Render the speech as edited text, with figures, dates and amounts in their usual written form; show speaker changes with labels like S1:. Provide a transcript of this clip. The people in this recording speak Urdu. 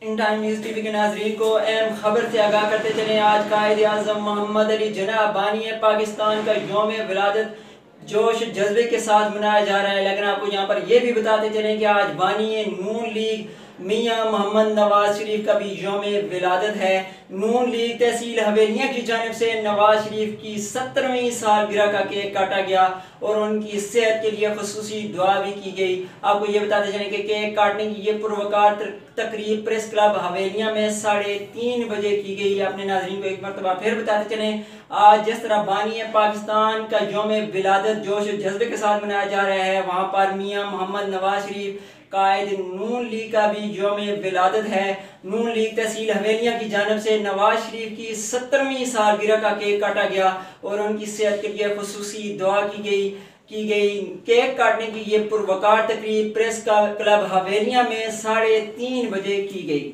S1: In time news T V کے ناظرین کو اہم خبر سے آگاہ کرتے چلیں۔ آج قائد اعظم محمد علی جناح بانی پاکستان کا یوم ولادت جوش جذبے کے ساتھ منایا جا رہا ہے، لیکن آپ کو یہاں پر یہ بھی بتاتے چلیں کہ آج بانی نون لیگ میاں محمد نواز شریف کا بھی یوم ولادت ہے۔ نون لیگ تحصیل حویلیاں کی جانب سے نواز شریف کی 70ویں سالگرہ کا کیک کاٹا گیا اور ان کی صحت کے لیے خصوصی دعا بھی کی گئی۔ آپ کو یہ بتاتے چلیں کہ کیک کاٹنے کی یہ پروقار تقریب پریس کلب حویلیاں میں 3:30 بجے کی گئی۔ اپنے ناظرین کو ایک مرتبہ پھر بتاتے چلیں، آج جس طرح بانی پاکستان کا یوم ولادت جوش و جذبے کے ساتھ منایا جا رہا ہے، وہاں پر میاں محمد نواز شریف قائد نون لیگ کا بھی یوم ولادت ہے۔ نون لیگ تحصیل حویلیاں کی جانب سے نواز شریف کی 70ویں سالگرہ کا کیک کاٹا گیا اور ان کی صحت کے لیے خصوصی دعا کی گئی۔ کیک کاٹنے کی یہ پروقار تقریب پریس کلب حویلیاں میں 3:30 بجے کی گئی۔